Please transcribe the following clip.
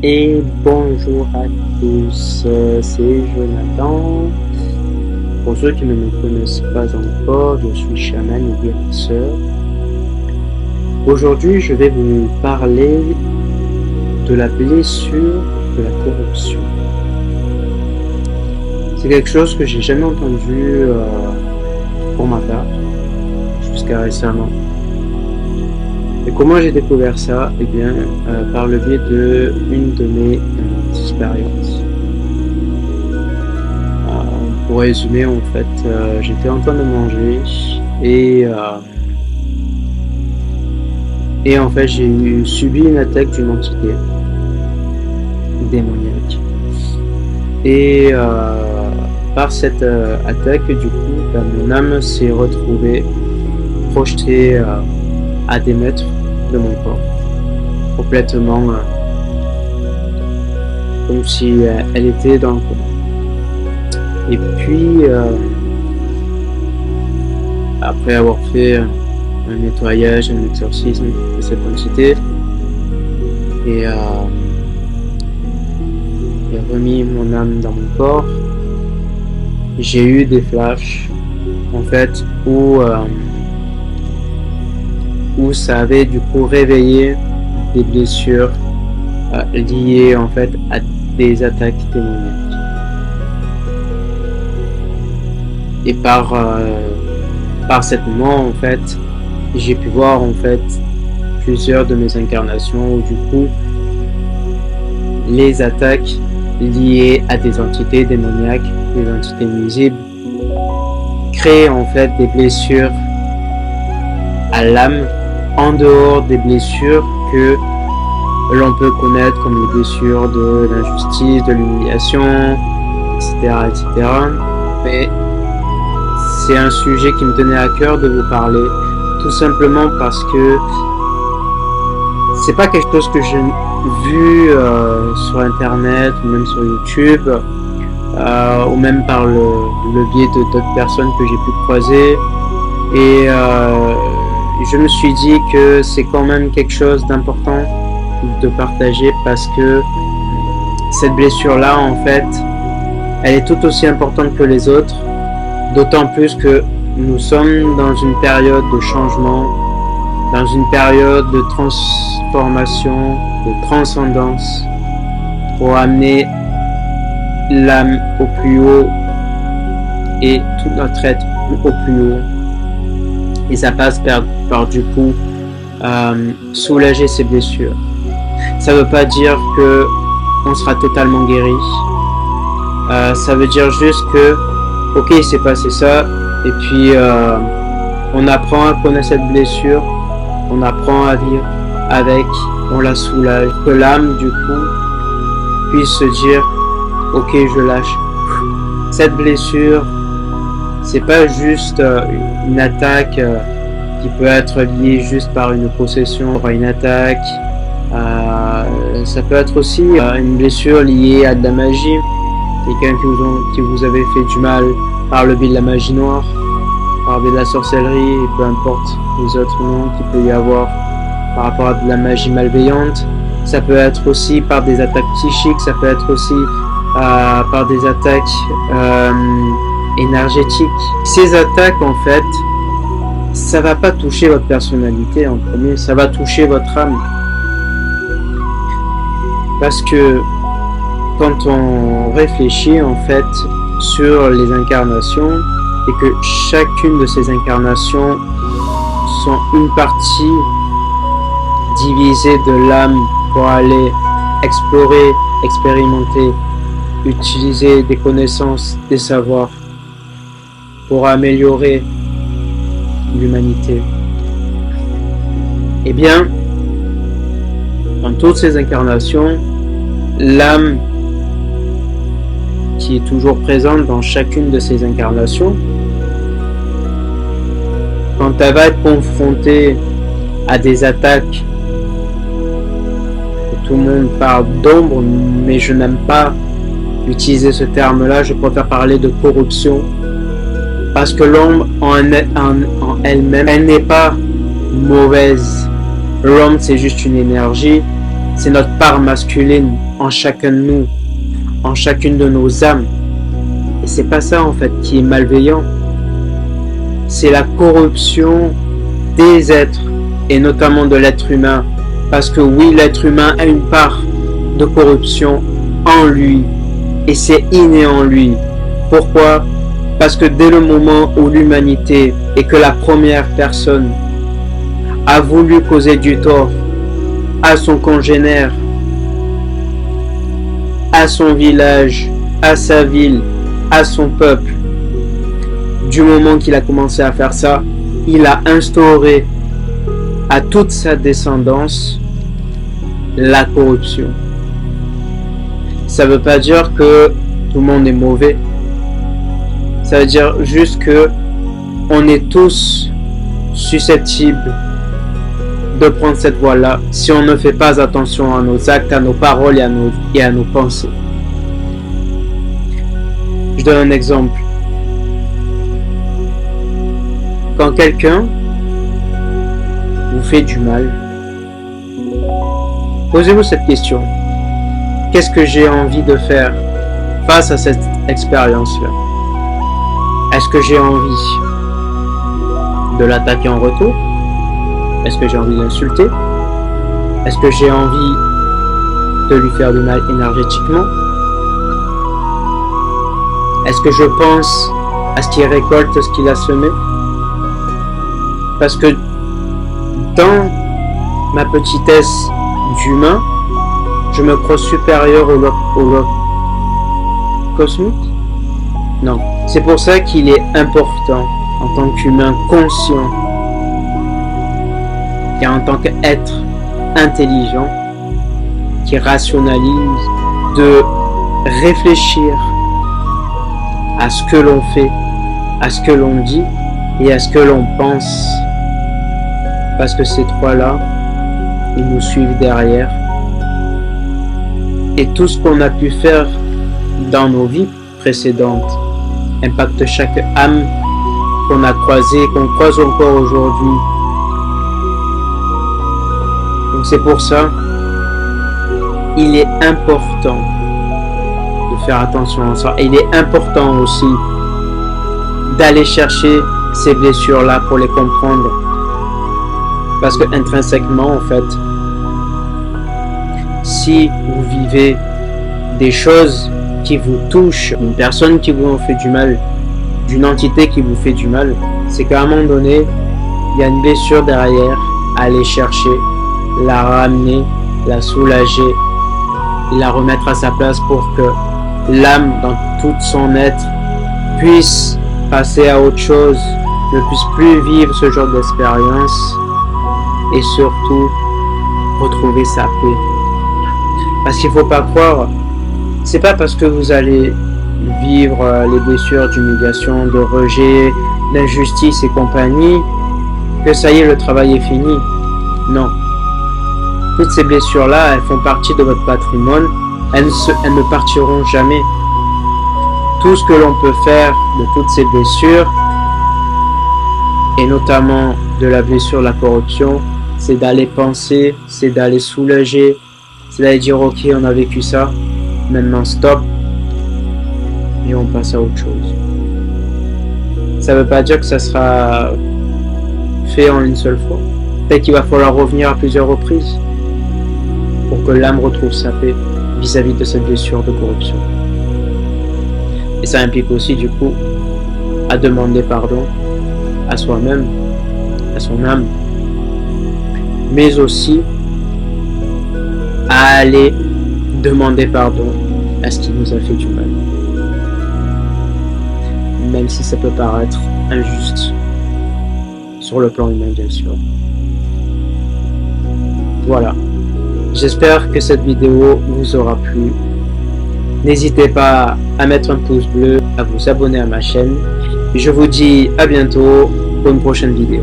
Et bonjour à tous, c'est Jonathan. Pour ceux qui ne me connaissent pas encore, je suis chaman et guérisseur. Aujourd'hui, je vais vous parler de la blessure de la corruption. C'est quelque chose que j'ai jamais entendu pour ma part, jusqu'à récemment. Et comment j'ai découvert ça? Eh bien, par le biais de une de mes expériences. Pour résumer, en fait, j'étais en train de manger et en fait, j'ai subi une attaque d'une entité démoniaque. Et par cette attaque, du coup, mon âme s'est retrouvée projetée à des mètres de mon corps, complètement comme si elle était dans le coma. Et puis, après avoir fait un nettoyage, un exorcisme de cette entité, et remis mon âme dans mon corps, j'ai eu des flashs, en fait, où ça avait du coup réveillé des blessures liées en fait à des attaques démoniaques. Et par cet moment, en fait, j'ai pu voir en fait plusieurs de mes incarnations où du coup les attaques liées à des entités démoniaques, des entités nuisibles, créent en fait des blessures à l'âme en dehors des blessures que l'on peut connaître comme les blessures de l'injustice, de l'humiliation, etc. Mais c'est un sujet qui me tenait à cœur de vous parler, tout simplement parce que c'est pas quelque chose que j'ai vu sur internet ou même sur YouTube ou même par le biais d'autres personnes que j'ai pu croiser, et je me suis dit que c'est quand même quelque chose d'important de partager, parce que cette blessure-là, en fait, elle est tout aussi importante que les autres, d'autant plus que nous sommes dans une période de changement, dans une période de transformation, de transcendance, pour amener l'âme au plus haut et tout notre être au plus haut. Et ça passe par du coup soulager ses blessures. Ça veut pas dire que on sera totalement guéri. Ça veut dire juste que ok, il s'est passé ça, et puis on apprend à connaître cette blessure, on apprend à vivre avec, on la soulage, que l'âme du coup puisse se dire ok, je lâche. Cette blessure, c'est pas juste une attaque qui peut être liée juste par une possession, par une attaque. Ça peut être aussi une blessure liée à de la magie, quelqu'un qui vous avait fait du mal par le biais de la magie noire, par le biais de la sorcellerie, et peu importe les autres noms qu'il peut y avoir par rapport à de la magie malveillante. Ça peut être aussi par des attaques psychiques, ça peut être aussi par des attaques énergétiques. Ces attaques, en fait, ça va pas toucher votre personnalité en premier, ça va toucher votre âme. Parce que quand on réfléchit en fait sur les incarnations, et que chacune de ces incarnations sont une partie divisée de l'âme pour aller explorer, expérimenter, utiliser des connaissances, des savoirs pour améliorer l'humanité. Eh bien, dans toutes ces incarnations, l'âme qui est toujours présente dans chacune de ces incarnations, quand elle va être confrontée à des attaques, tout le monde parle d'ombre, mais je n'aime pas utiliser ce terme-là, je préfère parler de corruption, parce que l'ombre en elle-même, elle n'est pas mauvaise. L'ombre, c'est juste une énergie, C'est notre part masculine en chacun de nous, en chacune de nos âmes. Et c'est pas ça en fait qui est malveillant. C'est la corruption des êtres, et notamment de l'être humain. Parce que oui, l'être humain a une part de corruption en lui, et c'est inné en lui. Pourquoi? Parce que dès le moment où l'humanité, et que la première personne a voulu causer du tort à son congénère, à son village, à sa ville, à son peuple, du moment qu'il a commencé à faire ça, il a instauré à toute sa descendance la corruption. Ça ne veut pas dire que tout le monde est mauvais. Ça veut dire juste que on est tous susceptibles de prendre cette voie-là si on ne fait pas attention à nos actes, à nos paroles et à nos pensées. Je donne un exemple. Quand quelqu'un vous fait du mal, posez-vous cette question. Qu'est-ce que j'ai envie de faire face à cette expérience-là? Est-ce que j'ai envie de l'attaquer en retour? Est-ce que j'ai envie de l'insulter? Est-ce que j'ai envie de lui faire du mal énergétiquement? Est-ce que je pense à ce qu'il récolte, ce qu'il a semé? Parce que dans ma petitesse d'humain, je me crois supérieur au lot cosmique? Non. C'est pour ça qu'il est important, en tant qu'humain conscient, et en tant qu'être intelligent, qui rationalise, de réfléchir à ce que l'on fait, à ce que l'on dit et à ce que l'on pense. Parce que ces trois-là, ils nous suivent derrière. Et tout ce qu'on a pu faire dans nos vies précédentes impacte chaque âme qu'on a croisée, qu'on croise encore aujourd'hui. Donc c'est pour ça, il est important de faire attention à ça. Et il est important aussi d'aller chercher ces blessures-là pour les comprendre. Parce que intrinsèquement, en fait, si vous vivez des choses qui vous touchent, une personne qui vous fait du mal, d'une entité qui vous fait du mal, c'est qu'à un moment donné, il y a une blessure derrière à aller chercher, la ramener, la soulager et la remettre à sa place pour que l'âme, dans tout son être, puisse passer à autre chose, ne puisse plus vivre ce genre d'expérience et surtout retrouver sa paix. Parce qu'il ne faut pas croire, c'est pas parce que vous allez vivre les blessures d'humiliation, de rejet, d'injustice et compagnie que ça y est, le travail est fini. Non. Toutes ces blessures-là, elles font partie de votre patrimoine, elles ne partiront jamais. Tout ce que l'on peut faire de toutes ces blessures, et notamment de la blessure de la corruption, c'est d'aller penser, c'est d'aller soulager, c'est d'aller dire ok, on a vécu ça, maintenant stop, et on passe à autre chose. Ça ne veut pas dire que ça sera fait en une seule fois. Peut-être qu'il va falloir revenir à plusieurs reprises pour que l'âme retrouve sa paix vis-à-vis de cette blessure de corruption. Et ça implique aussi du coup à demander pardon à soi-même, à son âme, mais aussi à aller demander pardon à ce qui nous a fait du mal. Même si ça peut paraître injuste sur le plan humain, bien sûr. Voilà. J'espère que cette vidéo vous aura plu. N'hésitez pas à mettre un pouce bleu, à vous abonner à ma chaîne. Je vous dis à bientôt pour une prochaine vidéo.